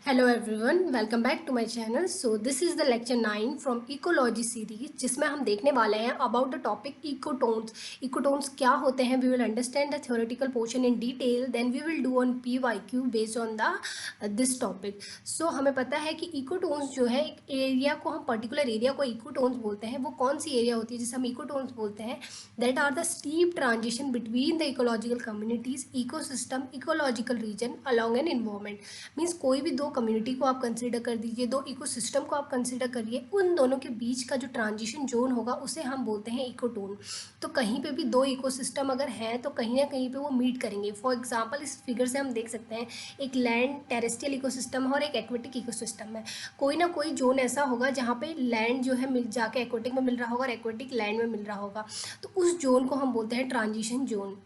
Hello everyone, welcome back to my channel. So this is the lecture 9 from ecology series, जिसमें हम देखने वाले हैं about the topic ecotones. Ecotones क्या होते हैं, we will understand the theoretical portion in detail, then we will do on PYQ based on the this topic. So हमें पता है कि इकोटोन्स जो है, एक एरिया को हम पर्टिकुलर एरिया को इकोटोन्स बोलते हैं। वो कौन सी एरिया होती है जिसे हम इकोटोन्स बोलते हैं? That are the steep transition between the ecological communities, ecosystem, ecological region along an environment. Means कोई भी दो कम्युनिटी को आप कंसिडर कर दीजिए, दो इकोसिस्टम को आप कंसिडर करिए, उन दोनों के बीच का जो ट्रांजिशन जोन होगा उसे हम बोलते हैं इकोटोन। तो कहीं पे भी दो इकोसिस्टम अगर हैं तो कहीं ना कहीं पे वो मीट करेंगे। फॉर एग्जांपल इस फिगर से हम देख सकते हैं, एक लैंड टेरेस्ट्रियल इकोसिस्टम है और एक एक्वेटिक इकोसिस्टम है। कोई ना कोई जोन ऐसा होगा जहाँ पे लैंड जो है मिल जाके एक्वेटिक में मिल रहा होगा और एक्वेटिक लैंड में मिल रहा होगा। तो उस जोन को हम बोलते हैं ट्रांजिशन जोन।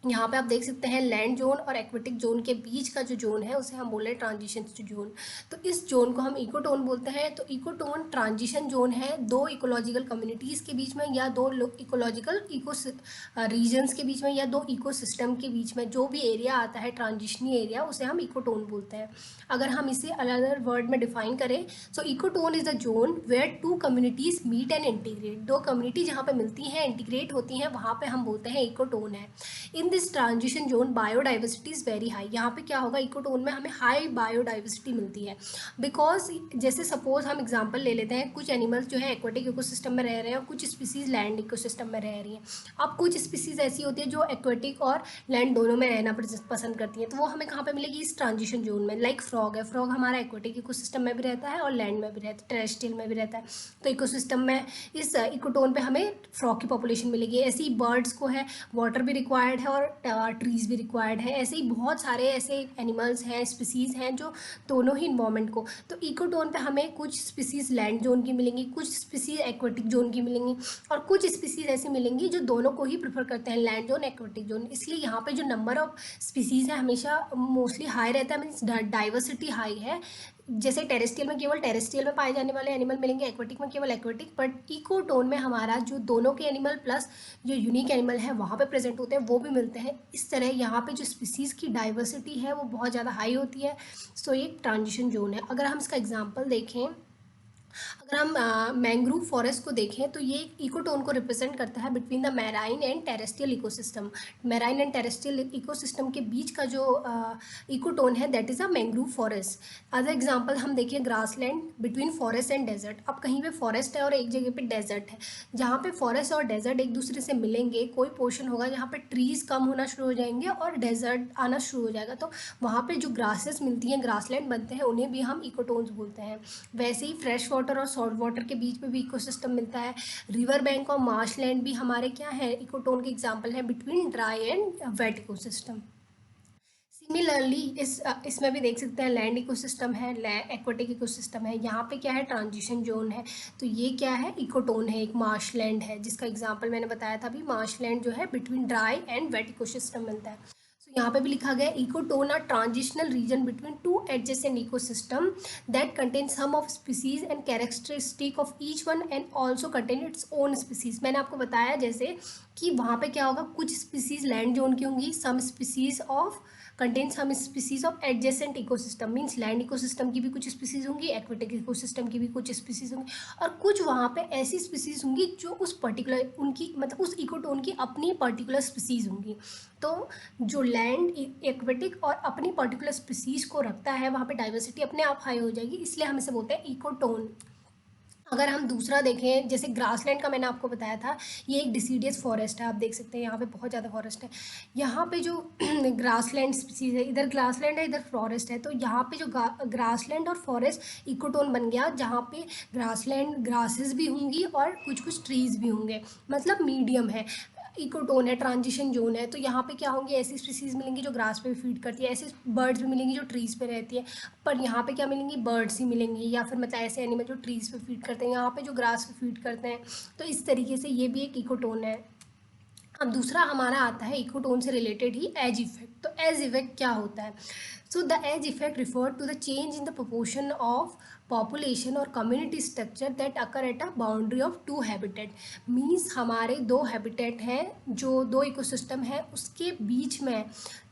यहाँ पे आप देख सकते हैं लैंड जोन और एक्वेटिक जोन के बीच का जो जोन है उसे हम बोल रहे हैं ट्रांजिशन जोन। तो इस जोन को हम इकोटोन बोलते हैं। तो इकोटोन ट्रांजिशन जोन है दो इकोलॉजिकल कम्युनिटीज़ के बीच में, या दो इकोलॉजिकल रीजन्स के बीच में, या दो इकोसिस्टम के बीच में जो भी एरिया आता है ट्रांजिशनी एरिया, उसे हम इकोटोन बोलते हैं। अगर हम इसे अलग वर्ड में डिफाइन करें, so ecotone is the zone where two communities meet and integrate. दो कम्युनिटी जहाँ पे मिलती हैं, इंटीग्रेट होती हैं, वहाँ पे हम बोलते हैं इकोटोन है। In this transition zone biodiversity is very high. यहाँ पे क्या होगा, इकोटोन में हमें हाई बायोडाइवर्सिटी मिलती है। बिकॉज जैसे सपोज हम एग्जांपल ले लेते हैं, कुछ एनिमल्स जो है एक्वेटिक इकोसिस्टम में रह रहे हैं और कुछ स्पीसीज लैंड इकोसिस्टम में रह रही हैं। अब कुछ स्पीसीज ऐसी होती है जो एक्वेटिक और लैंड दोनों में रहना पसंद करती हैं, तो वो हमें कहाँ पे मिलेगी, इस ट्रांजिशन जोन में। लाइक फ्रॉग है, फ्रॉग हमारा एक्वेटिक इकोसिस्टम में भी रहता है और लैंड में भी रहता है, टेरेस्ट्रियल में भी रहता है। तो इकोसिस्टम में इस इकोटोन पे हमें फ्रॉग की पॉपुलेशन मिलेगी। ऐसे ही बर्ड्स को है, वाटर भी रिक्वायर्ड है और ट्रीज़ भी रिक्वायर्ड है। ऐसे ही बहुत सारे ऐसे एनिमल्स हैं, स्पीसीज़ हैं जो दोनों ही इन्वायरमेंट को। तो इकोटोन पे हमें कुछ स्पीसीज़ लैंड जोन की मिलेंगी, कुछ स्पीसीज़ एक्वेटिक जोन की मिलेंगी, और कुछ स्पीसीज़ ऐसी मिलेंगी जो दोनों को ही प्रेफर करते हैं, लैंड जोन, एक्वेटिक जोन। इसलिए यहाँ पे जो नंबर ऑफ स्पीसीज़ है हमेशा मोस्टली हाई रहता है, मीन्स डाइवर्सिटी हाई है। जैसे टेरेस्ट्रियल में केवल टेरेस्ट्रियल में पाए जाने वाले एनिमल मिलेंगे, एक्वेटिक में केवल एक्वेटिक, बट इकोटोन में हमारा जो दोनों के एनिमल प्लस जो यूनिक एनिमल है वहाँ पे प्रेजेंट होते हैं, वो भी मिलते हैं। इस तरह यहाँ पे जो स्पीसीज़ की डाइवर्सिटी है वो बहुत ज़्यादा हाई होती है। सो ये ट्रांजिशन जोन है। अगर हम इसका एग्जाम्पल देखें, अगर हम मैंग्रोव फॉरेस्ट को देखें तो ये इकोटोन को रिप्रेजेंट करता है between the marine and terrestrial ecosystem. Marine and terrestrial ecosystem के बीच का जो इकोटोन है that is a mangrove forest. Other example हम देखें, grassland between forest and desert. अब कहीं पे फॉरेस्ट है और एक जगह पे डेजर्ट है, जहाँ पे फॉरेस्ट और डेजर्ट एक दूसरे से मिलेंगे, कोई पोर्शन होगा जहाँ पे ट्रीज़ कम होना शुरू हो जाएंगे और डेजर्ट आना शुरू हो जाएगा, तो वहाँ पे जो ग्रासेस मिलती हैं, ग्रासलैंड बनते हैं, उन्हें भी हम इकोटोन्स बोलते हैं। वैसे ही फ्रेश वाटर और सॉल्ट वाटर के बीच में भी इकोसिस्टम मिलता है। रिवर बैंक और मार्शलैंड भी हमारे क्या है, इकोटोन के एग्जाम्पल हैं between dry and wet ecosystem. Similarly इसमें भी देख सकते हैं, लैंड इकोसिस्टम है, एक्वेटिक इकोसिस्टम है, यहाँ पे क्या है, ट्रांजिशन जोन है। तो ये क्या है, इकोटोन है, एक मार्शलैंड है, जिसका एग्जांपल मैंने बताया था अभी, मार्शलैंड जो है between dry and wet ecosystem मिलता है। सो यहाँ पे भी लिखा गया, ecotone are transitional region between two adjacent ecosystem that contain some of species and characteristic of each one and also contain its own species. मैंने आपको बताया जैसे कि वहाँ पे क्या होगा, कुछ स्पीसीज लैंड जोन की होंगी, some species of contain some species of adjacent ecosystem, means land ecosystem की भी कुछ स्पीसीज होंगी, एक्वेटिक इकोसिस्टम की भी कुछ स्पीसीज होंगी, और कुछ वहाँ पे ऐसी स्पीसीज होंगी जो उस पर्टिकुलर, उनकी मतलब उस इकोटोन की अपनी पर्टिकुलर स्पीसीज होंगी। तो जो लैंड, एक्वेटिक और अपनी पर्टिकुलर स्पीसीज को रखता है, वहाँ पे डाइवर्सिटी अपने आप हाई हो जाएगी, इसलिए हम इसे बोलते हैं इकोटोन। अगर हम दूसरा देखें, जैसे ग्रासलैंड का मैंने आपको बताया था, ये एक डिसीडियस फॉरेस्ट है, आप देख सकते हैं यहाँ पे बहुत ज़्यादा फॉरेस्ट है। यहाँ पे जो ग्रासलैंड स्पीसीज है, इधर ग्रासलैंड है, इधर फॉरेस्ट है, तो यहाँ पे जो ग्रासलैंड और फॉरेस्ट इकोटोन बन गया, जहाँ पे ग्रासलैंड ग्रासेस भी होंगी और कुछ कुछ ट्रीज भी होंगे, मतलब मीडियम है, इकोटोन है, ट्रांजिशन जोन है। तो यहाँ पे क्या होंगी, ऐसी स्पीसीज मिलेंगी जो ग्रास पे भी फीड करती है, ऐसी बर्ड्स भी मिलेंगी जो ट्रीज पे रहती है, पर यहाँ पे क्या मिलेंगी, बर्ड्स ही मिलेंगी, या फिर मतलब ऐसे एनिमल जो ट्रीज पे फीड करते हैं, यहाँ पे जो ग्रास पे फीड करते हैं। तो इस तरीके से ये भी एक इकोटोन है। अब दूसरा हमारा आता है इकोटोन से रिलेटेड ही, एज इफेक्ट। तो एज इफेक्ट क्या होता है? So the edge effect refer to the change in the proportion of population और community structure that occur at a boundary of two habitat. Means हमारे दो हैबिटेट हैं, जो दो इकोसिस्टम है, उसके बीच में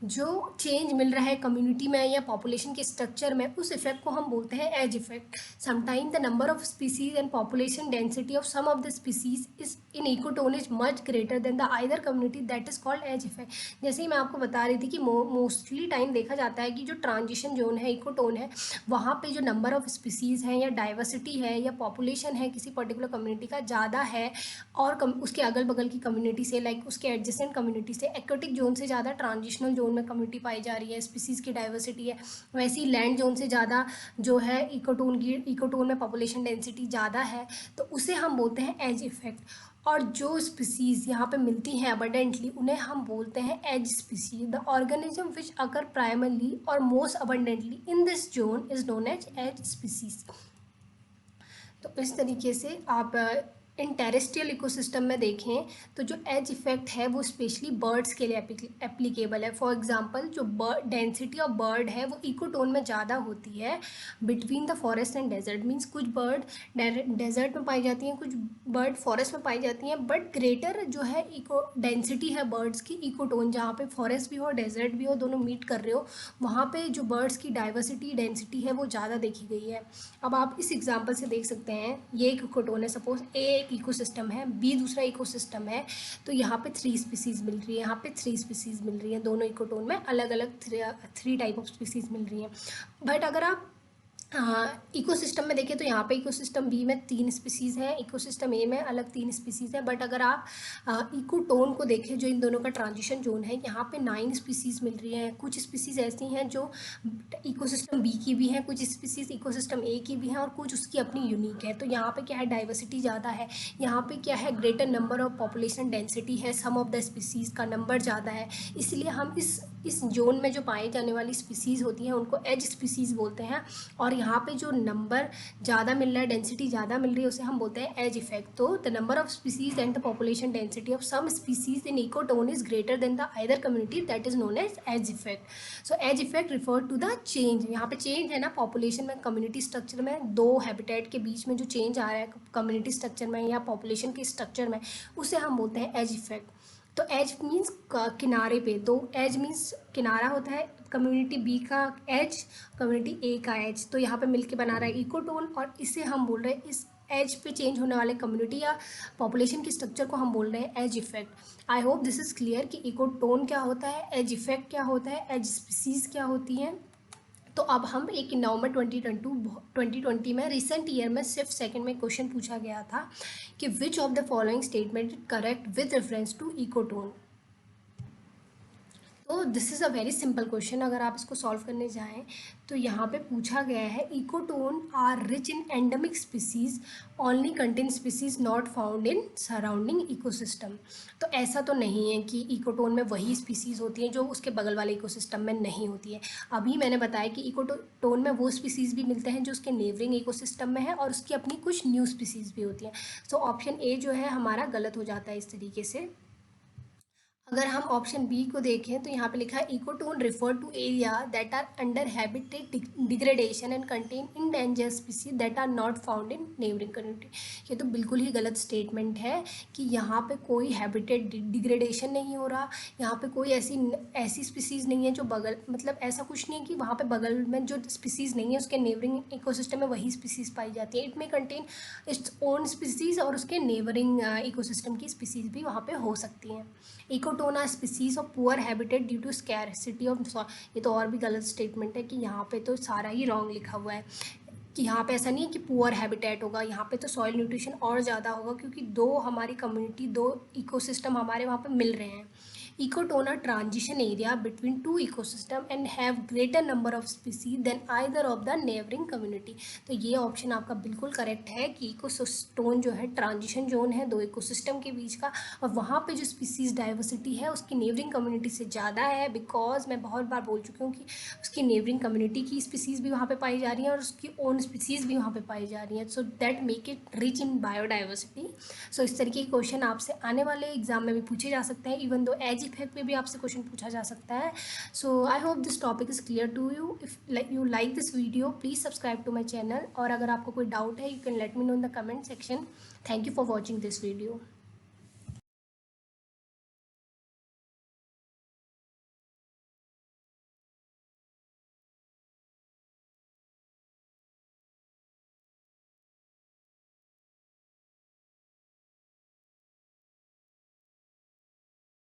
जो चेंज मिल रहा है कम्युनिटी में या पॉपुलेशन के स्ट्रक्चर में, उस इफेक्ट को हम बोलते हैं edge effect. Sometime the number of species and population density of some of the species is in ecotone is much greater than the either community, that is called edge effect. जैसे ही मैं आपको बता रही थी कि मोस्टली टाइम देखा जाता है कि जो ट्रांजिशन जोन है, इकोटोन है, वहाँ पे जो नंबर ऑफ स्पीसीज़ हैं या डाइवर्सिटी है या पॉपुलेशन है किसी पर्टिकुलर कम्युनिटी का ज़्यादा है, और उसके अगल बगल की कम्युनिटी से, लाइक उसके एडजेसेंट कम्युनिटी से, एक्वेटिक जोन से ज़्यादा ट्रांजिशनल जोन में कम्युनिटी पाई जा रही है, स्पीसीज़ की डाइवर्सिटी है, वैसी लैंड जोन से ज़्यादा जो है इकोटोन में पॉपुलेशन डेंसिटी ज़्यादा है, तो उसे हम बोलते हैं एज इफेक्ट। और जो स्पीसीज़ यहाँ पे मिलती हैं अबंडेंटली, उन्हें हम बोलते हैं edge species. The organism which occur primarily और most abundantly in this zone is known as species. तो इस तरीके से आप इन टेरेस्ट्रियल इकोसिस्टम में देखें तो जो एज इफेक्ट है वो स्पेशली बर्ड्स के लिए एप्लीकेबल है। फॉर एग्जांपल, जो डेंसिटी ऑफ बर्ड है वो इकोटोन में ज़्यादा होती है between the forest and desert. Means कुछ बर्ड डेजर्ट में पाई जाती हैं, कुछ बर्ड फॉरेस्ट में पाई जाती हैं, बट ग्रेटर जो है इको डेंसिटी है बर्ड्स की इकोटोन, जहाँ पे फॉरेस्ट भी हो डेजर्ट भी हो, दोनों मीट कर रहे हो, वहाँ पे जो बर्ड्स की डाइवर्सिटी डेंसिटी है वो ज़्यादा देखी गई है। अब आप इस एग्जांपल से देख सकते हैं, ये एक इकोटोन है, सपोज ए एक इकोसिस्टम है, बी दूसरा इकोसिस्टम है, तो यहाँ पे 3 स्पीसीज मिल रही है, यहाँ पे 3 स्पीसीज मिल रही है, दोनों इकोटोन में अलग अलग 3 टाइप ऑफ स्पीसीज मिल रही हैं। बट अगर आप इकोसिस्टम में देखें तो यहाँ पे इकोसिस्टम बी में 3 स्पीसीज़ हैं, इकोसिस्टम ए में अलग 3 स्पीसीज़ हैं। बट अगर आप इकोटोन को देखें, जो इन दोनों का ट्रांजिशन जोन है, यहाँ पे 9 स्पीसीज़ मिल रही हैं। कुछ स्पीसीज़ ऐसी हैं जो इकोसिस्टम बी की भी हैं, कुछ स्पीसीज़ इकोसिस्टम ए की भी हैं, और कुछ उसकी अपनी यूनिक है। तो यहाँ पे क्या है, डाइवर्सिटी ज़्यादा है, यहाँ पे क्या है, greater number of population density है, सम ऑफ द स्पीसीज़ का नंबर ज़्यादा है, इसलिए हम इस जोन में जो पाई जाने वाली स्पीसीज़ होती हैं उनको एज स्पीसीज़ बोलते हैं। और यहाँ पे जो नंबर ज़्यादा मिल रहा है, डेंसिटी ज़्यादा मिल रही है, उसे हम बोलते हैं एज इफेक्ट। तो the number of species and the population density of some species in ecotone is greater than the either community, that is known edge effect. So edge effect refer to the change, यहाँ पे change है ना population में, community structure में, दो habitat के बीच में जो चेंज आ रहा है कम्युनिटी स्ट्रक्चर में या पॉपुलेशन के स्ट्रक्चर में, उसे हम बोलते हैं एज इफेक्ट। तो एज मीन्स किनारे पे, दो एज मीन्स किनारा होता है, कम्युनिटी बी का एज, कम्युनिटी ए का एज, तो यहाँ पे मिलके बना रहा है इकोटोन, और इसे हम बोल रहे हैं, इस एज पे चेंज होने वाले कम्युनिटी या पॉपुलेशन की स्ट्रक्चर को हम बोल रहे हैं edge effect. I hope this is clear कि इकोटोन क्या होता है, एज इफेक्ट क्या होता है, एज स्पीसीज क्या होती हैं। तो अब हम एक नवंबर 2020 में, रिसेंट ईयर में, सिर्फ सेकंड में क्वेश्चन पूछा गया था कि which of the following statement correct with reference to ecotone. तो this is a very simple question, अगर आप इसको सॉल्व करने जाएं तो यहाँ पे पूछा गया है, ecotone are rich in endemic species only contain species not found in surrounding ecosystem. तो ऐसा तो नहीं है कि इकोटोन में वही स्पीसीज होती हैं जो उसके बगल वाले इकोसिस्टम में नहीं होती है। अभी मैंने बताया कि इकोटोन में वो स्पीसीज भी मिलते हैं जो उसके नेबरिंग इकोसिस्टम में है, और उसकी अपनी कुछ न्यू स्पीसीज भी होती हैं। सो ऑप्शन ए जो है हमारा गलत हो जाता है इस तरीके से। अगर हम ऑप्शन बी को देखें तो यहाँ पे लिखा है, ecotone refer to area that are under habitat degradation and contain endanger species that are not found in neighbouring community. ये तो बिल्कुल ही गलत स्टेटमेंट है कि यहाँ पे कोई हैबिटेट डिग्रेडेशन नहीं हो रहा, यहाँ पे कोई ऐसी स्पीसीज़ नहीं है जो बगल, मतलब ऐसा कुछ नहीं है कि वहाँ पे बगल में जो स्पीसीज़ नहीं है उसके नेबरिंग इकोसिस्टम में वही स्पीसीज़ पाई जाती है। इट में कंटेन इट्स ओन स्पीसीज़ और उसके नेबरिंग इकोसिस्टम की स्पीसीज़ भी वहाँ पे हो सकती हैं। Ecotone are species of poor habitat due to scarcity of soil. ये तो और भी गलत स्टेटमेंट है कि यहाँ पे तो सारा ही रॉन्ग लिखा हुआ है कि यहाँ पे ऐसा नहीं है कि पुअर हैबिटेट होगा, यहाँ पे तो सॉइल न्यूट्रिशन और ज़्यादा होगा, क्योंकि दो हमारी कम्युनिटी, दो इकोसिस्टम हमारे वहाँ पे मिल रहे हैं। Ecotone are transition area between two ecosystem and have greater number of species than either of the neighboring community। तो ये ऑप्शन आपका बिल्कुल करेक्ट है कि इकोसिस्टोन जो है ट्रांजिशन जोन है दो इकोसिस्टम के बीच का, और वहाँ पे जो स्पीसीज डाइवर्सिटी है उसकी नेबरिंग कम्युनिटी से ज़्यादा है, बिकॉज मैं बहुत बार बोल चुकी हूँ कि उसकी नेबरिंग कम्युनिटी की स्पीसीज भी वहाँ पे पाई जा रही हैं और उसकी ओन स्पीसीज भी वहाँ पे पाई जा रही हैं। So that make it rich in biodiversity. So इस तरीके के क्वेश्चन आपसे आने वाले एग्जाम में भी पूछे जा सकते हैं, even though as phase effect पे भी आपसे क्वेश्चन पूछा जा सकता है. So I hope this topic is clear to you. If you like this video please subscribe to my channel, और अगर आपको कोई डाउट है you can let me know in the comment section. Thank you for watching this video.